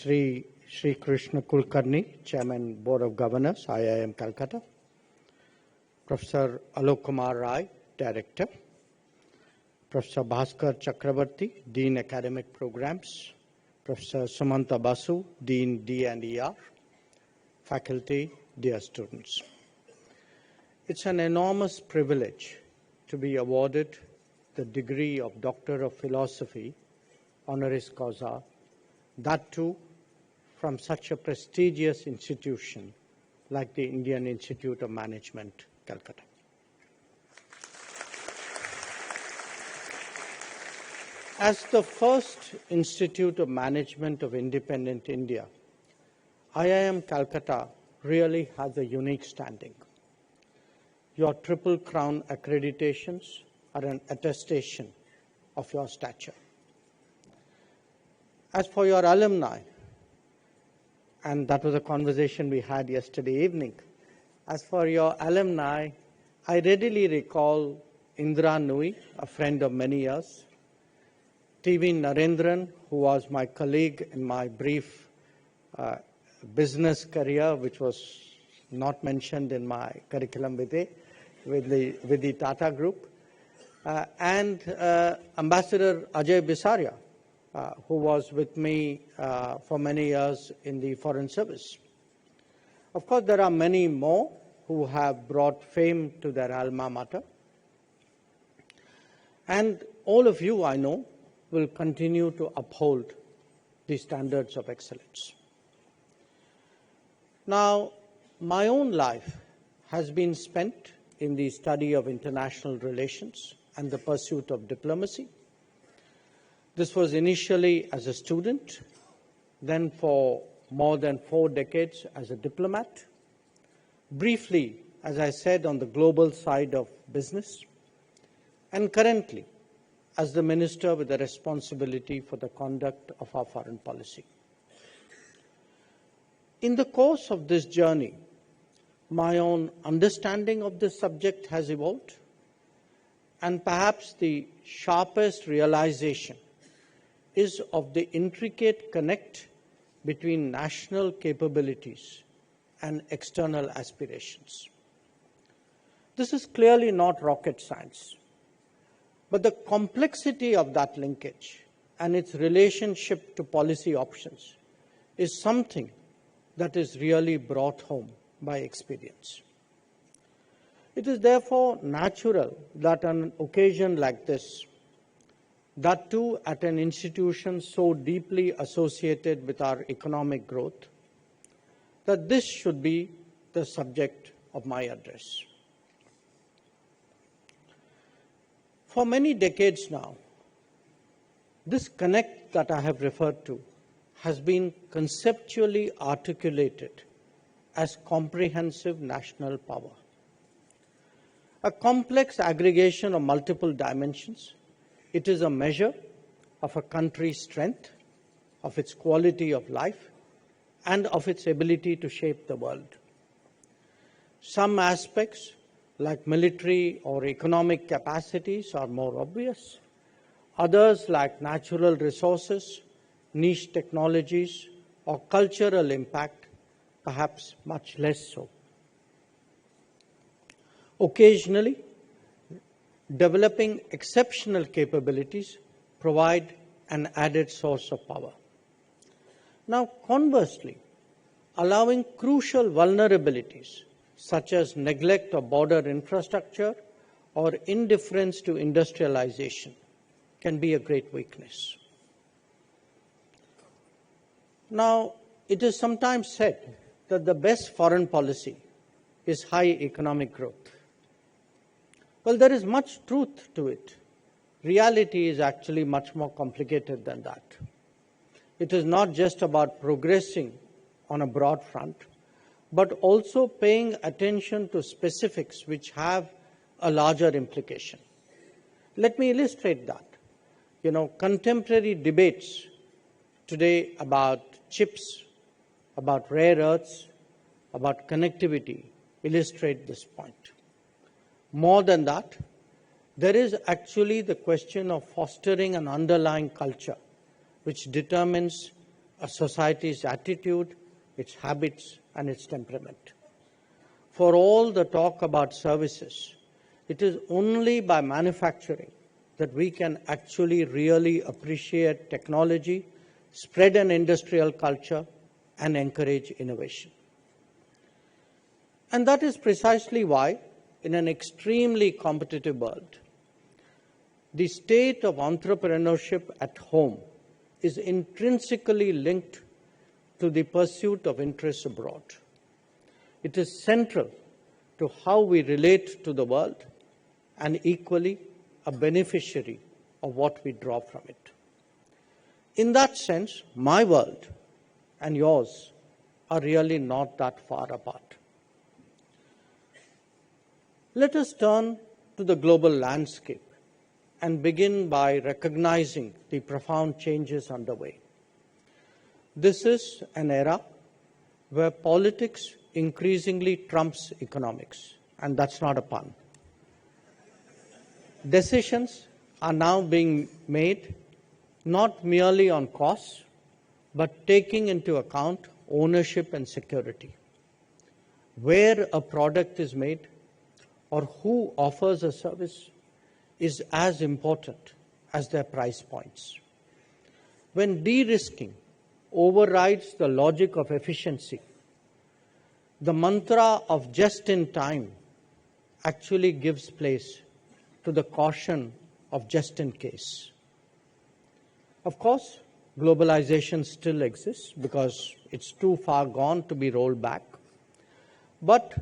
Shri Krishna Kulkarni, Chairman, Board of Governors, IIM Calcutta. Professor Alok Kumar Rai, Director. Professor Bhaskar Chakrabarti, Dean Academic Programs. Professor Sumanta Basu, Dean D&ER. Faculty, dear students. It's an enormous privilege to be awarded the degree of Doctor of Philosophy, honoris causa, that too from such a prestigious institution like the Indian Institute of Management, Calcutta. As the first Institute of Management of independent India, IIM Calcutta really has a unique standing. Your Triple Crown accreditations are an attestation of your stature. As for your alumni, and that was a conversation we had yesterday evening, as for your alumni, I readily recall Indra Nui, a friend of many years, TV Narendran, who was my colleague in my brief business career, which was not mentioned in my curriculum vitae with the Tata Group, and Ambassador Ajay Bisaria, who was with me for many years in the Foreign Service. Of course, there are many more who have brought fame to their alma mater. And all of you, I know, will continue to uphold the standards of excellence. Now, my own life has been spent in the study of international relations and the pursuit of diplomacy. This was initially as a student, then for more than 4 decades as a diplomat, briefly, as I said, on the global side of business, and currently as the minister with the responsibility for the conduct of our foreign policy. In the course of this journey, my own understanding of this subject has evolved, and perhaps the sharpest realization is of the intricate connect between national capabilities and external aspirations. This is clearly not rocket science, but the complexity of that linkage and its relationship to policy options is something that is really brought home by experience. It is therefore natural that on an occasion like this, that too at an institution so deeply associated with our economic growth, that this should be the subject of my address. For many decades now, this connect that I have referred to has been conceptually articulated as comprehensive national power. A complex aggregation of multiple dimensions, it is a measure of a country's strength, of its quality of life, and of its ability to shape the world. Some aspects, like military or economic capacities, are more obvious. Others, like natural resources, niche technologies, or cultural impact, perhaps much less so. Occasionally, developing exceptional capabilities provide an added source of power. Now, conversely, allowing crucial vulnerabilities such as neglect of border infrastructure or indifference to industrialization can be a great weakness. Now, it is sometimes said that the best foreign policy is high economic growth. Well, there is much truth to it. Reality is actually much more complicated than that. It is not just about progressing on a broad front, but also paying attention to specifics which have a larger implication. Let me illustrate that. Contemporary debates today about chips, about rare earths, about connectivity illustrate this point. More than that, there is actually the question of fostering an underlying culture which determines a society's attitude, its habits, and its temperament. For all the talk about services, it is only by manufacturing that we can actually really appreciate technology, spread an industrial culture, and encourage innovation. And that is precisely why, in an extremely competitive world, the state of entrepreneurship at home is intrinsically linked to the pursuit of interests abroad. It is central to how we relate to the world and equally a beneficiary of what we draw from it. In that sense, my world and yours are really not that far apart. Let us turn to the global landscape and begin by recognizing the profound changes underway. This is an era where politics increasingly trumps economics, and that's not a pun. Decisions are now being made not merely on costs, but taking into account ownership and security. Where a product is made or who offers a service is as important as their price points. When de-risking overrides the logic of efficiency, the mantra of just in time actually gives place to the caution of just in case. Of course, globalization still exists because it's too far gone to be rolled back. But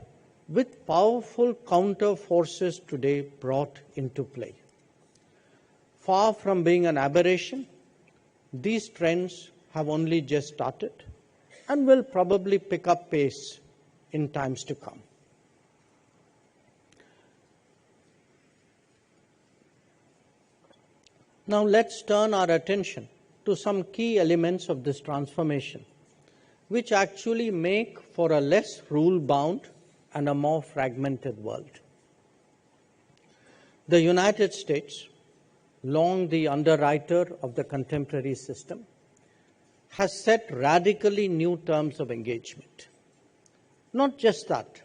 with powerful counter forces today brought into play, far from being an aberration, these trends have only just started and will probably pick up pace in times to come. Now let's turn our attention to some key elements of this transformation, which actually make for a less rule-bound and a more fragmented world. The United States, long the underwriter of the contemporary system, has set radically new terms of engagement. Not just that,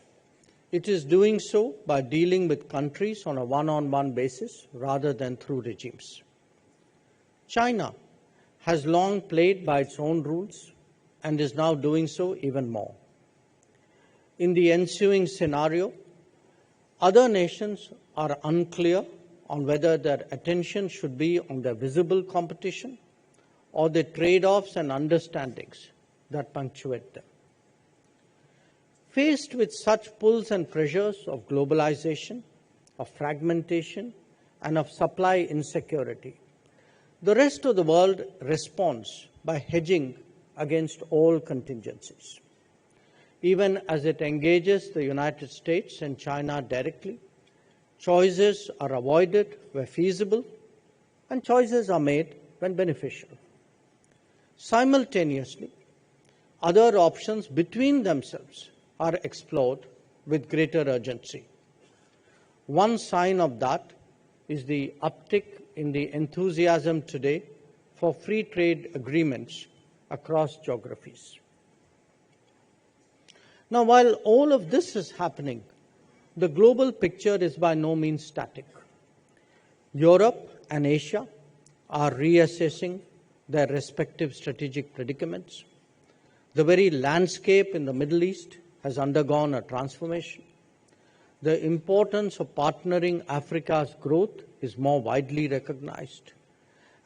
it is doing so by dealing with countries on a one-on-one basis rather than through regimes. China has long played by its own rules and is now doing so even more. In the ensuing scenario, other nations are unclear on whether their attention should be on the visible competition or the trade-offs and understandings that punctuate them. Faced with such pulls and pressures of globalization, of fragmentation, and of supply insecurity, the rest of the world responds by hedging against all contingencies. Even as it engages the United States and China directly, choices are avoided where feasible, and choices are made when beneficial. Simultaneously, other options between themselves are explored with greater urgency. One sign of that is the uptick in the enthusiasm today for free trade agreements across geographies. Now, while all of this is happening, the global picture is by no means static. Europe and Asia are reassessing their respective strategic predicaments. The very landscape in the Middle East has undergone a transformation. The importance of partnering Africa's growth is more widely recognized.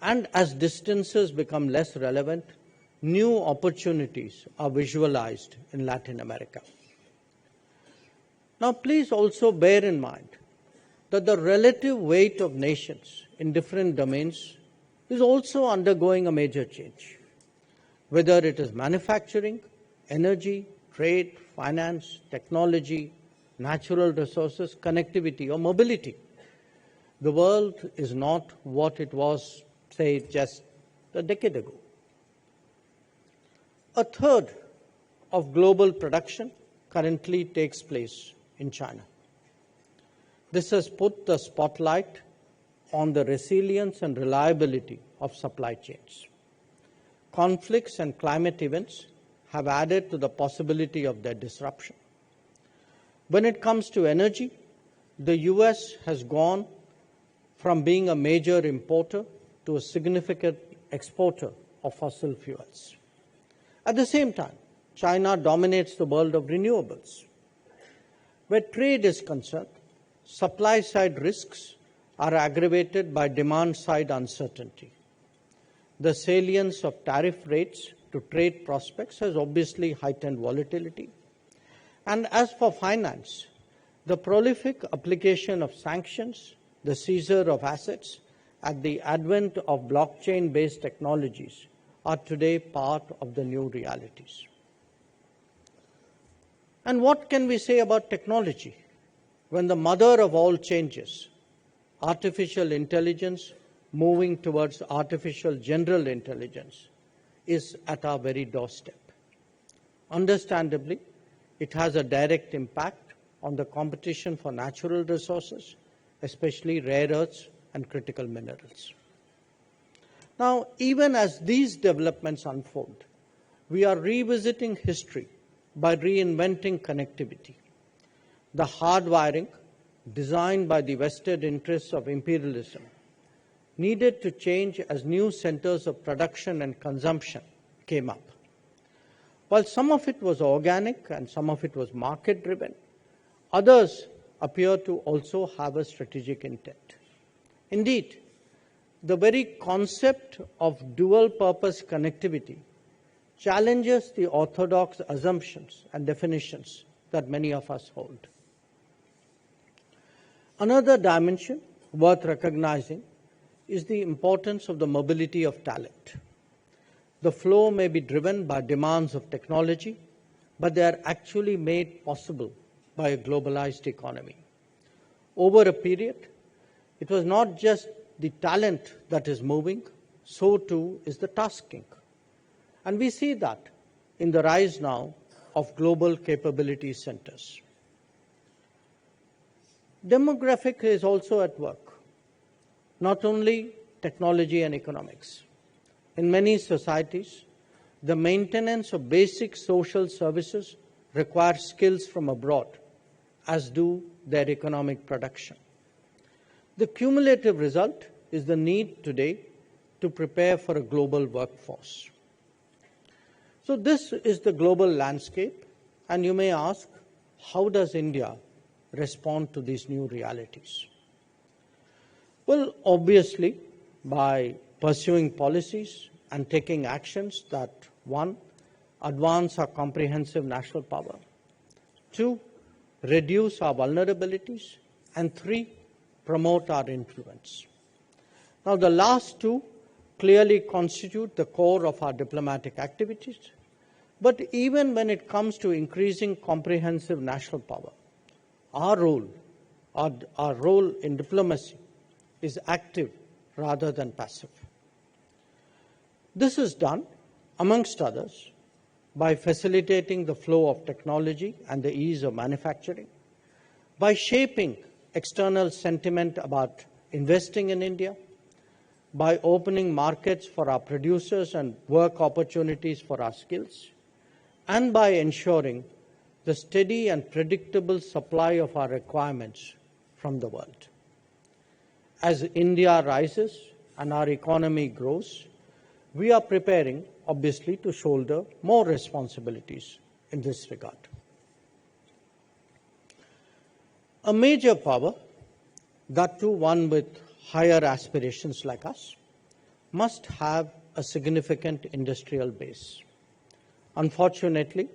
And as distances become less relevant, new opportunities are visualized in Latin America. Now, please also bear in mind that the relative weight of nations in different domains is also undergoing a major change. Whether it is manufacturing, energy, trade, finance, technology, natural resources, connectivity, or mobility, the world is not what it was, say, just a decade ago. A third of global production currently takes place in China. This has put the spotlight on the resilience and reliability of supply chains. conflicts and climate events have added to the possibility of their disruption. When it comes to energy, the US has gone from being a major importer to a significant exporter of fossil fuels. At the same time, China dominates the world of renewables. Where trade is concerned, supply-side risks are aggravated by demand-side uncertainty. The salience of tariff rates to trade prospects has obviously heightened volatility. And as for finance, the prolific application of sanctions, the seizure of assets, and the advent of blockchain-based technologies are today part of the new realities. And what can we say about technology when the mother of all changes, artificial intelligence moving towards artificial general intelligence, is at our very doorstep? Understandably, it has a direct impact on the competition for natural resources, especially rare earths and critical minerals. Now, even as these developments unfold, we are revisiting history by reinventing connectivity. The hardwiring, designed by the vested interests of imperialism, needed to change as new centers of production and consumption came up. While some of it was organic and some of it was market-driven, others appear to also have a strategic intent. Indeed, the very concept of dual-purpose connectivity challenges the orthodox assumptions and definitions that many of us hold. Another dimension worth recognizing is the importance of the mobility of talent. The flow may be driven by demands of technology, but they are actually made possible by a globalized economy. Over a period, it was not just the talent that is moving, so too is the tasking. And we see that in the rise now of global capability centers. Demographic is also at work, not only technology and economics. In many societies, the maintenance of basic social services requires skills from abroad, as do their economic production. The cumulative result is the need today to prepare for a global workforce. So this is the global landscape, and you may ask, how does India respond to these new realities? Well, obviously, by pursuing policies and taking actions that, one, advance our comprehensive national power, two, reduce our vulnerabilities, and three, promote our influence. Now, the last two clearly constitute the core of our diplomatic activities, but even when it comes to increasing comprehensive national power, our role in diplomacy is active rather than passive. This is done, amongst others, by facilitating the flow of technology and the ease of manufacturing, by shaping external sentiment about investing in India, by opening markets for our producers and work opportunities for our skills, and by ensuring the steady and predictable supply of our requirements from the world. As India rises and our economy grows, we are preparing, obviously, to shoulder more responsibilities in this regard. A major power, that too one with higher aspirations like us, must have a significant industrial base. Unfortunately,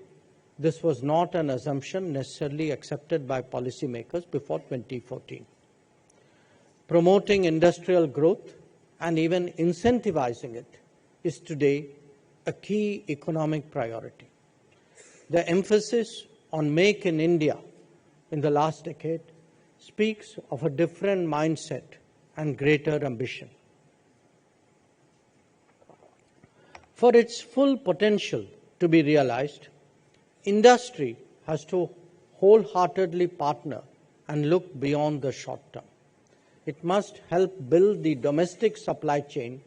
this was not an assumption necessarily accepted by policymakers before 2014. Promoting industrial growth and even incentivizing it is today a key economic priority. The emphasis on Make in India in the last decade speaks of a different mindset and greater ambition. For its full potential to be realized, industry has to wholeheartedly partner and look beyond the short term. It must help build the domestic supply chain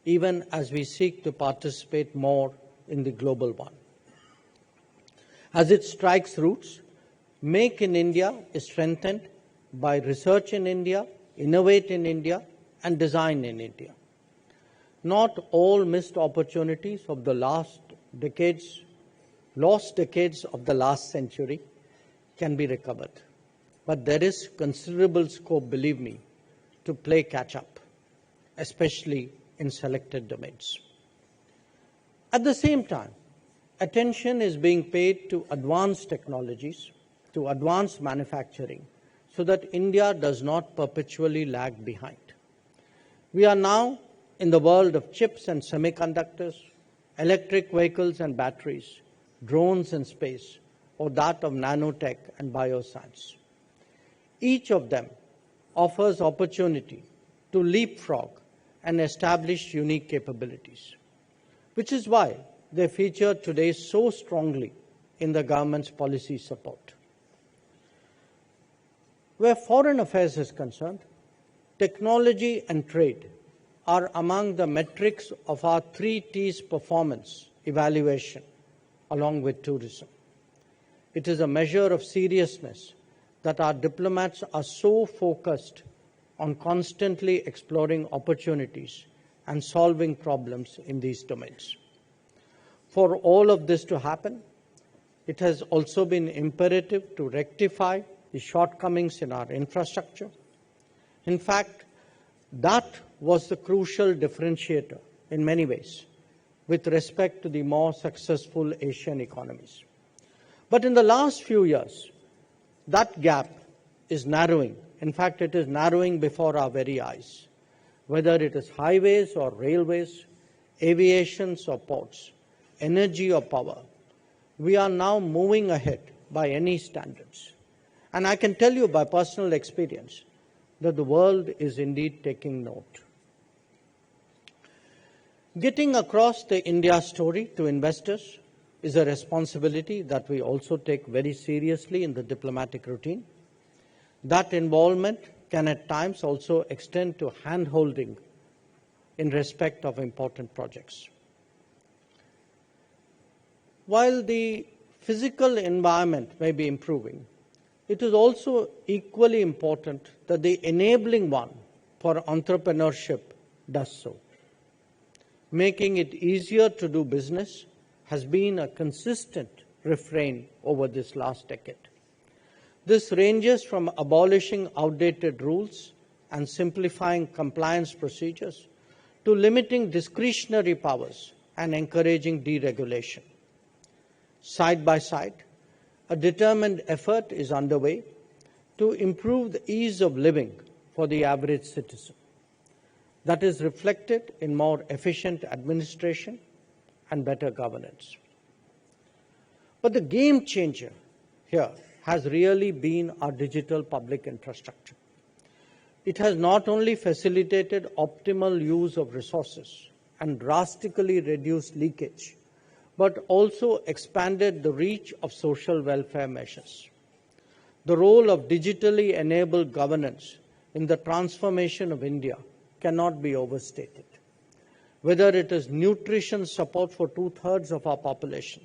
even as we seek to participate more in the global one. As it strikes roots, Make in India is strengthened by research in India, innovate in India, and design in India. Not all missed opportunities of the lost decades of the last century can be recovered. But there is considerable scope, believe me, to play catch-up, especially in selected domains. At the same time, attention is being paid to advanced technologies, to advanced manufacturing, so that India does not perpetually lag behind. We are now in the world of chips and semiconductors, electric vehicles and batteries, drones and space, or that of nanotech and bioscience. Each of them offers opportunity to leapfrog and establish unique capabilities, which is why they feature today so strongly in the government's policy support. Where foreign affairs is concerned, technology and trade are among the metrics of our 3 T's performance evaluation, along with tourism. It is a measure of seriousness that our diplomats are so focused on constantly exploring opportunities and solving problems in these domains. For all of this to happen, it has also been imperative to rectify the shortcomings in our infrastructure. In fact, that was the crucial differentiator in many ways with respect to the more successful Asian economies. But in the last few years, that gap is narrowing. In fact, it is narrowing before our very eyes. Whether it is highways or railways, aviations or ports, energy or power, we are now moving ahead by any standards. And I can tell you by personal experience that the world is indeed taking note. Getting across the India story to investors is a responsibility that we also take very seriously in the diplomatic routine. That involvement can at times also extend to hand-holding in respect of important projects. While the physical environment may be improving, it is also equally important that the enabling one for entrepreneurship does so. Making it easier to do business has been a consistent refrain over this last decade. This ranges from abolishing outdated rules and simplifying compliance procedures to limiting discretionary powers and encouraging deregulation. Side by side, a determined effort is underway to improve the ease of living for the average citizen. That is reflected in more efficient administration and better governance. But the game changer here has really been our digital public infrastructure. It has not only facilitated optimal use of resources and drastically reduced leakage, but also expanded the reach of social welfare measures. The role of digitally enabled governance in the transformation of India cannot be overstated. Whether it is nutrition support for 2/3 of our population,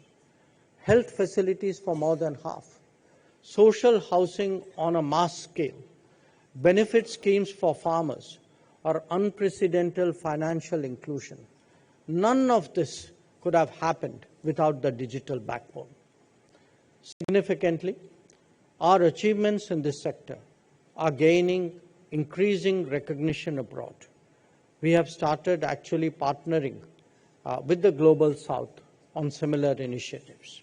health facilities for more than half, social housing on a mass scale, benefit schemes for farmers, or unprecedented financial inclusion, none of this could have happened without the digital backbone. Significantly, our achievements in this sector are gaining increasing recognition abroad. We have started actually partnering with the Global South on similar initiatives.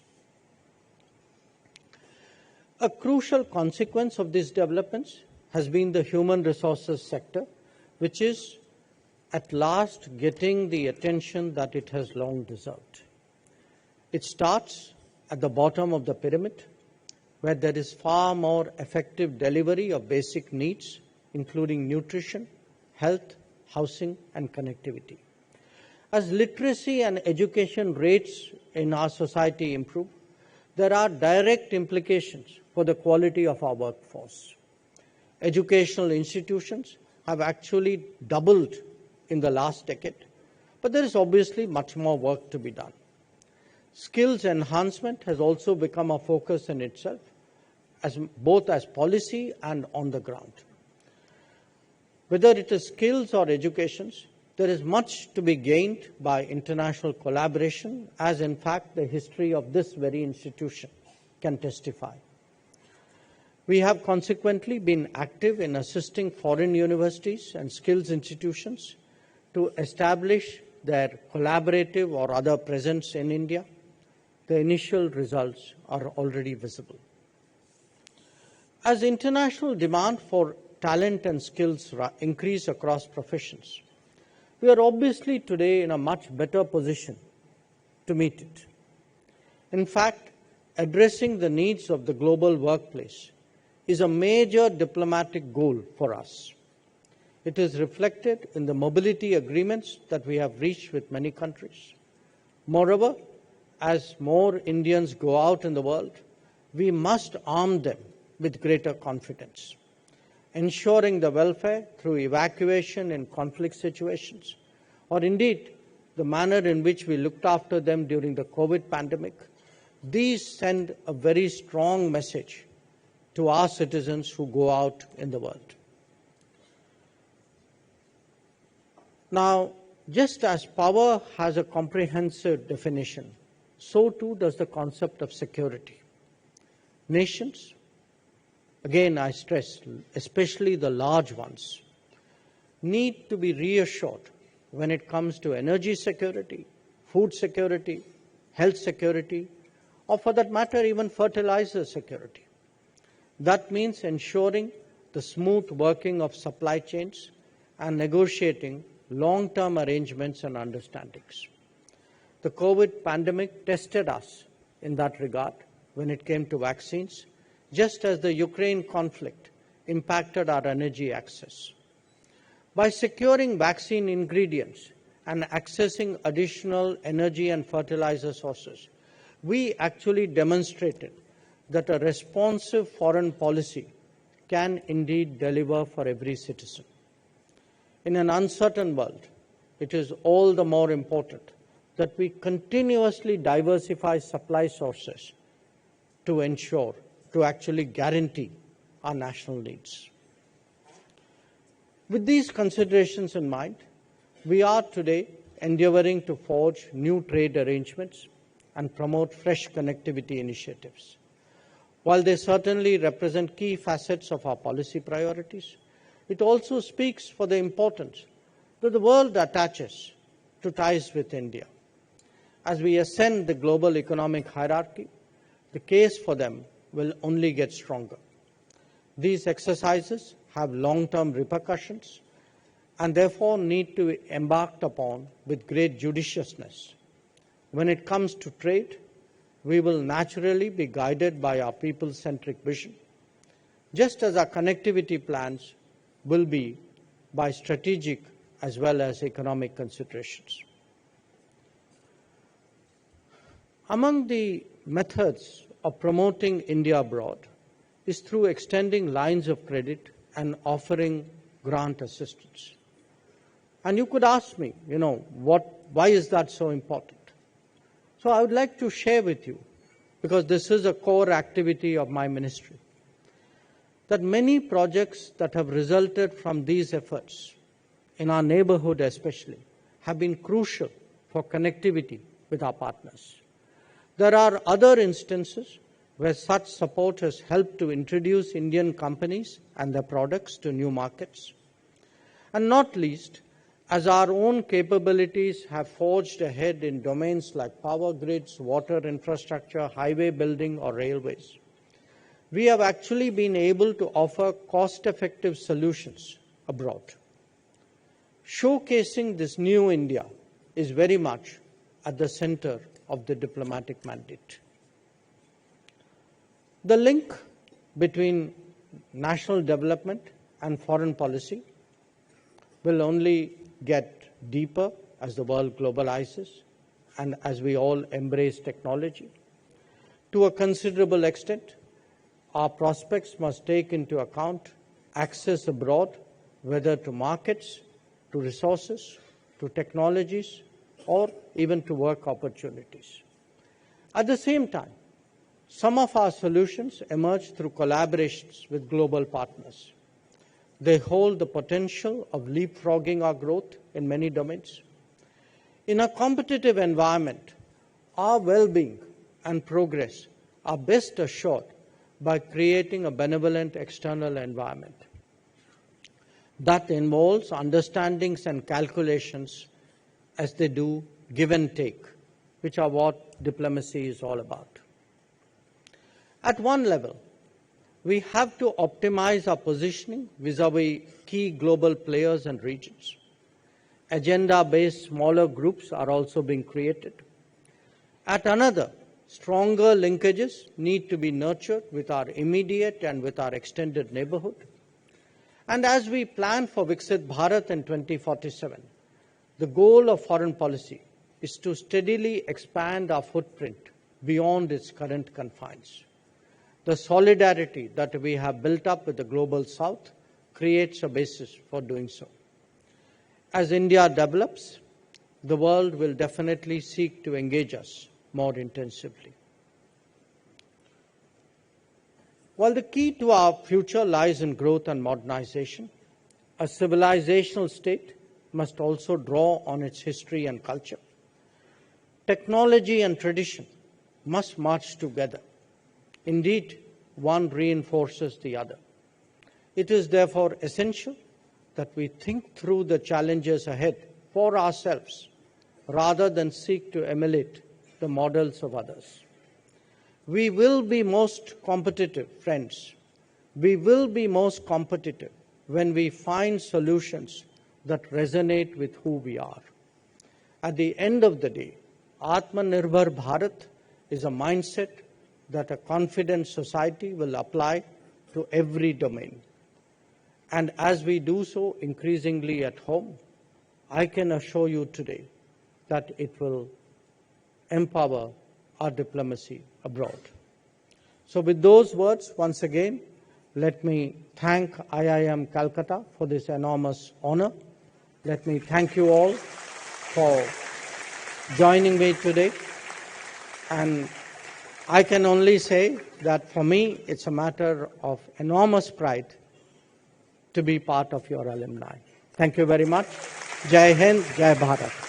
A crucial consequence of these developments has been the human resources sector, which is at last getting the attention that it has long deserved. It starts at the bottom of the pyramid, where there is far more effective delivery of basic needs, including nutrition, health, housing, and connectivity. As literacy and education rates in our society improve, there are direct implications for the quality of our workforce. Educational institutions have actually doubled in the last decade, But there is obviously much more work to be done. Skills enhancement has also become a focus in itself, both as policy and on the ground. Whether it is skills or educations, there is much to be gained by international collaboration, as in fact the history of this very institution can testify. We have consequently been active in assisting foreign universities and skills institutions to establish their collaborative or other presence in India. The initial results are already visible. As international demand for talent and skills increase across professions, we are obviously today in a much better position to meet it. In fact, addressing the needs of the global workplace is a major diplomatic goal for us. It is reflected in the mobility agreements that we have reached with many countries. Moreover, as more Indians go out in the world, we must arm them with greater confidence, ensuring the welfare through evacuation in conflict situations, or indeed the manner in which we looked after them during the COVID pandemic. These send a very strong message to our citizens who go out in the world. Now, just as power has a comprehensive definition, so too does the concept of security. Nations, again I stress, especially the large ones, need to be reassured when it comes to energy security, food security, health security, or for that matter even fertilizer security. That means ensuring the smooth working of supply chains and negotiating long-term arrangements and understandings. The COVID pandemic tested us in that regard when it came to vaccines, just as the Ukraine conflict impacted our energy access. By securing vaccine ingredients and accessing additional energy and fertilizer sources, we actually demonstrated that a responsive foreign policy can indeed deliver for every citizen. In an uncertain world, it is all the more important that we continuously diversify supply sources to ensure, to actually guarantee our national needs. With these considerations in mind, we are today endeavoring to forge new trade arrangements and promote fresh connectivity initiatives. While they certainly represent key facets of our policy priorities, it also speaks for the importance that the world attaches to ties with India. As we ascend the global economic hierarchy, the case for them will only get stronger. These exercises have long-term repercussions and therefore need to be embarked upon with great judiciousness. When it comes to trade, we will naturally be guided by our people-centric vision, just as our connectivity plans will be by strategic as well as economic considerations. Among the methods of promoting India abroad is through extending lines of credit and offering grant assistance. And you could ask me, why is that so important? So I would like to share with you, because this is a core activity of my ministry, that many projects that have resulted from these efforts, in our neighborhood especially, have been crucial for connectivity with our partners. There are other instances where such support has helped to introduce Indian companies and their products to new markets. And not least, as our own capabilities have forged ahead in domains like power grids, water infrastructure, highway building, or railways, we have actually been able to offer cost-effective solutions abroad. Showcasing this new India is very much at the center of the diplomatic mandate. The link between national development and foreign policy will only get deeper as the world globalizes and as we all embrace technology. To a considerable extent, our prospects must take into account access abroad, whether to markets, to resources, to technologies, or even to work opportunities. At the same time, some of our solutions emerge through collaborations with global partners. They hold the potential of leapfrogging our growth in many domains. In a competitive environment, our well-being and progress are best assured by creating a benevolent external environment that involves understandings and calculations as they do give and take, which are what diplomacy is all about. At one level, we have to optimize our positioning vis-à-vis key global players and regions. Agenda-based smaller groups are also being created. At another, stronger linkages need to be nurtured with our immediate and with our extended neighborhood. And as we plan for Viksit Bharat in 2047, the goal of foreign policy is to steadily expand our footprint beyond its current confines. The solidarity that we have built up with the Global South creates a basis for doing so. As India develops, the world will definitely seek to engage us more intensively. While the key to our future lies in growth and modernization, a civilizational state must also draw on its history and culture. Technology and tradition must march together. Indeed, one reinforces the other. It is therefore essential that we think through the challenges ahead for ourselves rather than seek to emulate the models of others. We will be most competitive, friends. We will be most competitive when we find solutions that resonate with who we are. At the end of the day, Atmanirbhar Bharat is a mindset that a confident society will apply to every domain. And as we do so increasingly at home, I can assure you today that it will empower our diplomacy abroad. So with those words, once again, let me thank IIM Calcutta for this enormous honor. Let me thank you all for joining me today. And I can only say that for me, it's a matter of enormous pride to be part of your alumni. Thank you very much. Jai Hind, Jai Bharat.